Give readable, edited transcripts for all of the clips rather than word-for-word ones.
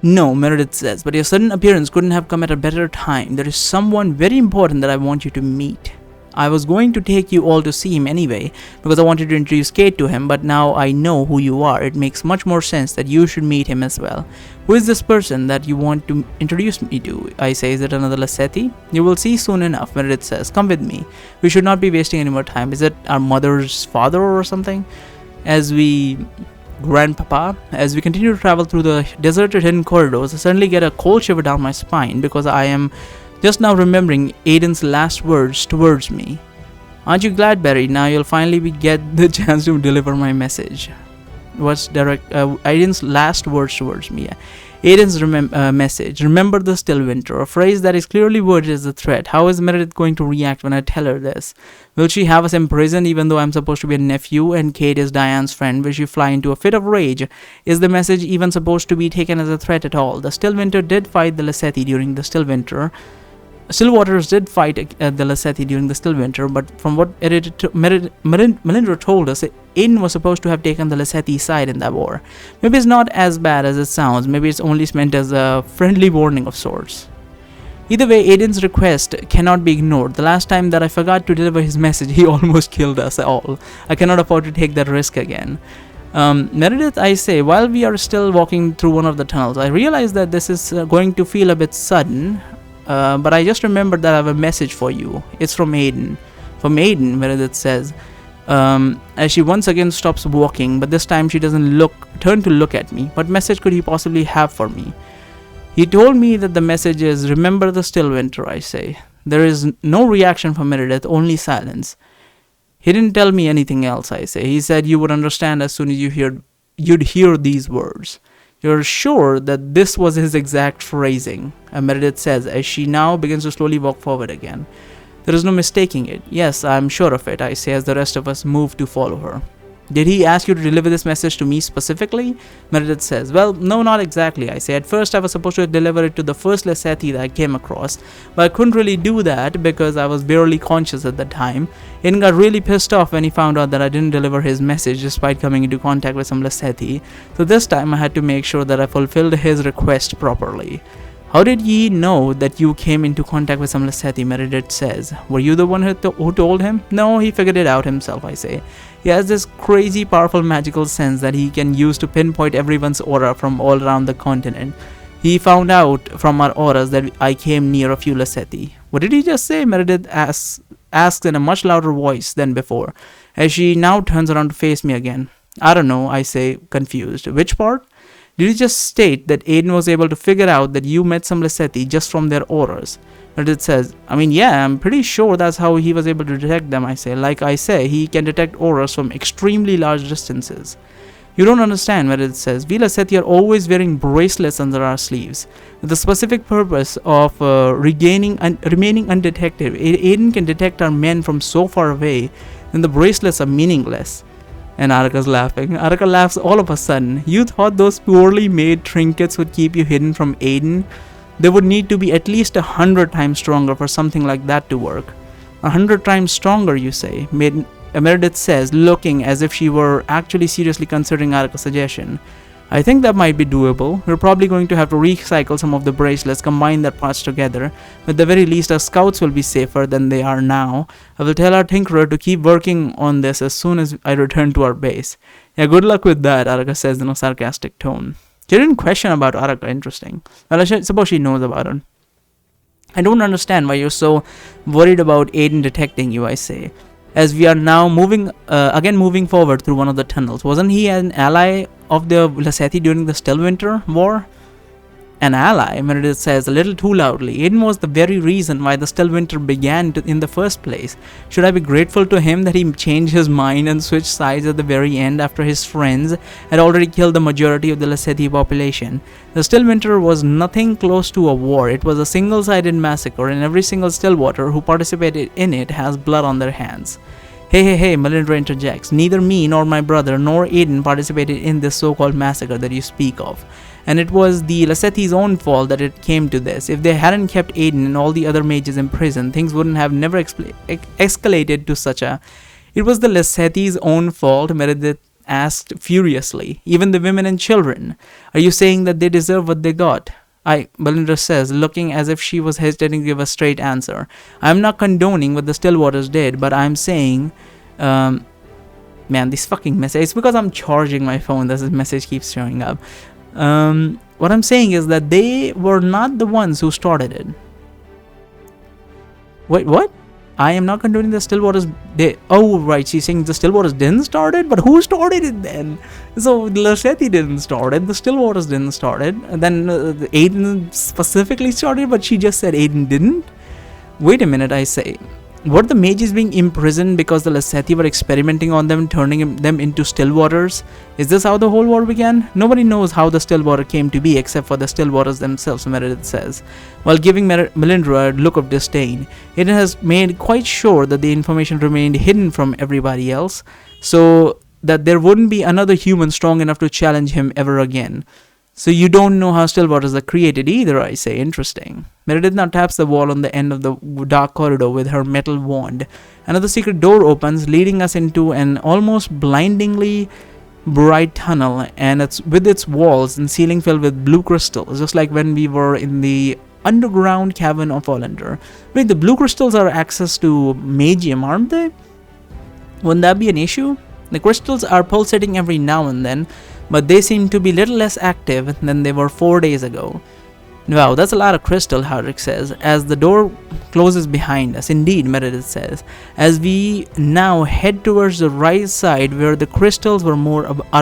No, Meredith says, but your sudden appearance couldn't have come at a better time. There is someone very important that I want you to meet. I was going to take you all to see him anyway, because I wanted to introduce Kate to him, but now I know who you are. It makes much more sense that you should meet him as well. Who is this person that you want to introduce me to? I say, is it another Lassetti? You will see soon enough, Meredith says. Come with me. We should not be wasting any more time. Is it our mother's father or something? Grandpapa, as we continue to travel through the deserted hidden corridors, I suddenly get a cold shiver down my spine because I am just now remembering Aiden's last words towards me. Aren't you glad, Barry? Now you'll finally get the chance to deliver my message. What's Aiden's last words towards me? Aiden's message. Remember the still winter, a phrase that is clearly worded as a threat. How is Meredith going to react when I tell her this? Will she have us imprisoned even though I'm supposed to be a nephew and Kate is Diane's friend? Will she fly into a fit of rage? Is the message even supposed to be taken as a threat at all? The still winter did fight the Lassetti during the still winter. Stillwaters did fight the Lassetti during the still winter, but from what Melindra told us, Aiden was supposed to have taken the Lassetti side in that war. Maybe it's not as bad as it sounds. Maybe it's only meant as a friendly warning of sorts. Either way, Aiden's request cannot be ignored. The last time that I forgot to deliver his message, he almost killed us all. I cannot afford to take that risk again. Meredith, I say, while we are still walking through one of the tunnels, I realize that this is going to feel a bit sudden. But I just remembered that I have a message for you. It's from Aiden. From Aiden, Meredith says, as she once again stops walking, but this time she doesn't turn to look at me. What message could he possibly have for me? He told me that the message is, remember the still winter, I say. There is no reaction from Meredith, only silence. He didn't tell me anything else, I say. He said you would understand as soon as you'd hear these words. You're sure that this was his exact phrasing, Meredith says as she now begins to slowly walk forward again. There is no mistaking it. Yes, I'm sure of it, I say as the rest of us move to follow her. Did he ask you to deliver this message to me specifically? Meredith says. Well, no, not exactly, I say. At first I was supposed to deliver it to the first Lassetti that I came across, but I couldn't really do that because I was barely conscious at the time. Aiden got really pissed off when he found out that I didn't deliver his message despite coming into contact with some Lassetti, so this time I had to make sure that I fulfilled his request properly. How did ye know that you came into contact with some Lassetti? Meredith says. Were you the one who told him? No, he figured it out himself, I say. He has this crazy powerful magical sense that he can use to pinpoint everyone's aura from all around the continent. He found out from our auras that I came near a few Lassetti. What did he just say? Meredith asks in a much louder voice than before, as she now turns around to face me again. I don't know, I say, confused. Which part? Did you just state that Aiden was able to figure out that you met some Lassetti just from their auras? Meredith says, I mean, yeah, I'm pretty sure that's how he was able to detect them, I say. Like I say, he can detect auras from extremely large distances. You don't understand, Meredith says. We Lassetti are always wearing bracelets under our sleeves, with the specific purpose of remaining undetected. Aiden can detect our men from so far away, then the bracelets are meaningless. And Araka's laughing. Araka laughs all of a sudden. You thought those poorly made trinkets would keep you hidden from Aiden? They would need to be at least 100 times stronger for something like that to work. 100 times stronger, you say? Meredith says, looking as if she were actually seriously considering Araka's suggestion. I think that might be doable. We're probably going to have to recycle some of the bracelets, combine their parts together. But at the very least, our scouts will be safer than they are now. I will tell our tinkerer to keep working on this as soon as I return to our base. Yeah, good luck with that, Araka says in a sarcastic tone. She didn't question about Araka, interesting. Well, I suppose she knows about it. I don't understand why you're so worried about Aiden detecting you, I say. As we are now moving forward through one of the tunnels. Wasn't he an ally of the Lassetti during the Stillwinter War? An ally, Meredith says a little too loudly. Aiden was the very reason why the Stillwinter began in the first place. Should I be grateful to him that he changed his mind and switched sides at the very end after his friends had already killed the majority of the Lassetti population? The Stillwinter was nothing close to a war. It was a single-sided massacre, and every single Stillwater who participated in it has blood on their hands. Hey, Melindra interjects. Neither me nor my brother nor Aiden participated in this so-called massacre that you speak of. And it was the Lassetti's own fault that it came to this. If they hadn't kept Aiden and all the other mages in prison, things wouldn't have never escalated to such a... It was the Lassetti's own fault, Meredith asked furiously. Even the women and children. Are you saying that they deserve what they got? Belinda says, looking as if she was hesitating to give a straight answer. I'm not condoning what the Stillwaters did, but I'm saying, man, this fucking message. It's because I'm charging my phone that this message keeps showing up. What I'm saying is that they were not the ones who started it. Wait, what? I am not condoning the Stillwaters. Oh, right. She's saying the Stillwaters didn't start it, but who started it then? So Lasetti didn't start it. The Stillwaters didn't start it. And then Aiden specifically started, but she just said Aiden didn't. Wait a minute, I say. Were the mages being imprisoned because the Lasetti were experimenting on them, turning them into Stillwaters? Is this how the whole war began? Nobody knows how the Stillwater came to be except for the Stillwaters themselves, Meredith says, while giving Melinda a look of disdain. It has made quite sure that the information remained hidden from everybody else, so that there wouldn't be another human strong enough to challenge him ever again. So you don't know how Stillwaters are created either, I say. Interesting. Meredith now taps the wall on the end of the dark corridor with her metal wand. Another secret door opens, leading us into an almost blindingly bright tunnel, and it's with its walls and ceiling filled with blue crystals, just like when we were in the underground cavern of Olander. Wait, the blue crystals are access to Magium, aren't they? Wouldn't that be an issue? The crystals are pulsating every now and then, but they seem to be little less active than they were 4 days ago. Wow, that's a lot of crystal, Hardrick says, as the door closes behind us. Indeed, Meredith says, as we now head towards the right side where the crystals are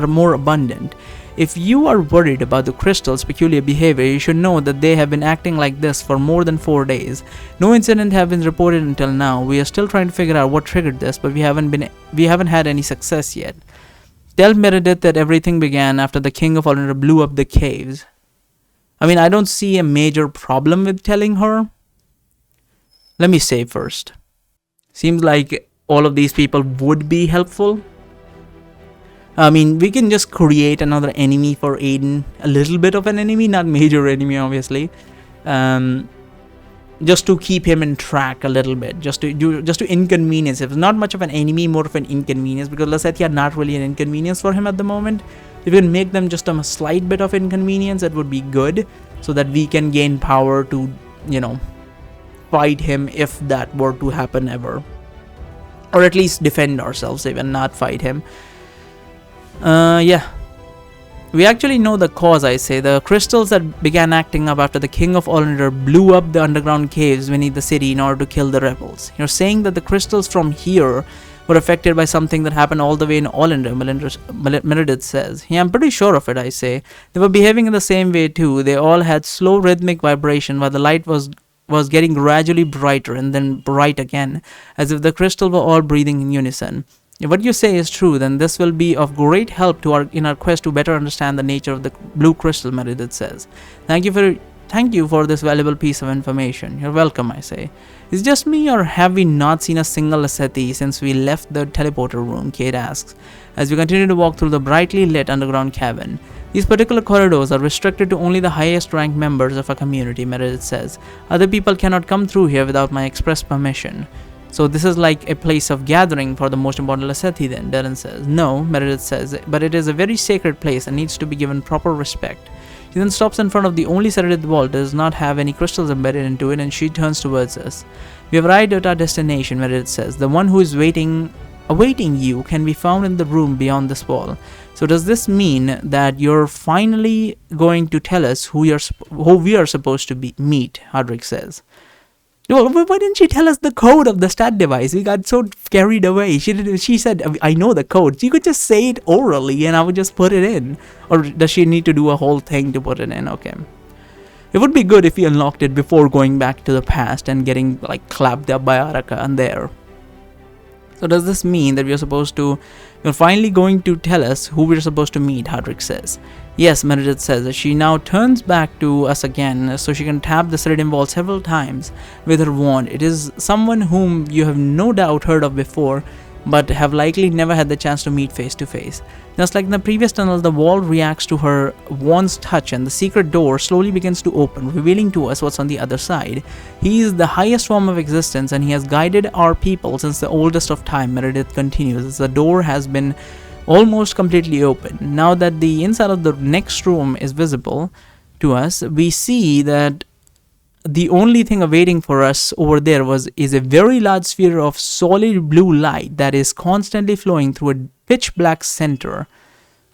more abundant. If you are worried about the crystals' peculiar behavior, you should know that they have been acting like this for more than 4 days. No incident have been reported until now. We are still trying to figure out what triggered this, but we haven't had any success yet. Tell Meredith that everything began after the King of Olander blew up the caves. I mean, I don't see a major problem with telling her. Let me say first. Seems like all of these people would be helpful. I mean, we can just create another enemy for Aiden. A little bit of an enemy, not major enemy, obviously. Just to keep him in track a little bit. Just to inconvenience him. It's not much of an enemy, more of an inconvenience. Because Lasetti are not really an inconvenience for him at the moment. If we can make them just a slight bit of inconvenience, that would be good. So that we can gain power to, fight him if that were to happen ever. Or at least defend ourselves even, not fight him. Yeah. We actually know the cause, I say. The crystals that began acting up after the King of Olander blew up the underground caves beneath the city in order to kill the rebels. You're saying that the crystals from here were affected by something that happened all the way in Olander, Meredith says. Yeah, I'm pretty sure of it, I say. They were behaving in the same way too. They all had slow rhythmic vibration while the light was getting gradually brighter and then bright again, as if the crystals were all breathing in unison. If what you say is true, then this will be of great help in our quest to better understand the nature of the blue crystal, Meredith says. Thank you for this valuable piece of information. You're welcome, I say. Is it just me, or have we not seen a single Lasetti since we left the teleporter room? Kate asks, as we continue to walk through the brightly lit underground cavern. These particular corridors are restricted to only the highest ranked members of a community, Meredith says. Other people cannot come through here without my express permission. So this is like a place of gathering for the most important Lasetti then, Darren says. No, Meredith says, but it is a very sacred place and needs to be given proper respect. She then stops in front of the only serrated wall that does not have any crystals embedded into it, and she turns towards us. We have arrived at our destination, Meredith says. The one who is awaiting you can be found in the room beyond this wall. So does this mean that you're finally going to tell us who we are supposed to meet, Hardrick says. Well, why didn't she tell us the code of the stat device? We got so carried away. She said, I know the code. She could just say it orally and I would just put it in. Or does she need to do a whole thing to put it in? Okay. It would be good if we unlocked it before going back to the past and getting clapped up by Araka and there. So does this mean that you're finally going to tell us who we're supposed to meet, Hardrick says. Yes, Meredith says. She now turns back to us again so she can tap the Ceridian wall several times with her wand. It is someone whom you have no doubt heard of before, but have likely never had the chance to meet face to face. Just like in the previous tunnel, the wall reacts to her wand's touch and the secret door slowly begins to open, revealing to us what's on the other side. He is the highest form of existence and he has guided our people since the oldest of time, Meredith continues. The door has been almost completely open. Now that the inside of the next room is visible to us, we see that the only thing awaiting for us over there is a very large sphere of solid blue light that is constantly flowing through a pitch black center,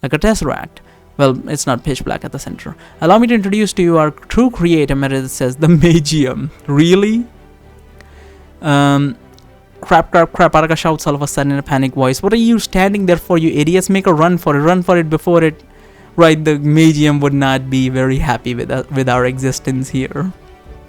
like a tesseract. Well, it's not pitch black at the center. Allow me to introduce to you our true creator, Meredith says, the Magium. Really? Crap, Araka shouts all of a sudden in a panic voice. What are you standing there for, you idiots? Make a run for it before it... Right, the Magium would not be very happy with our existence here.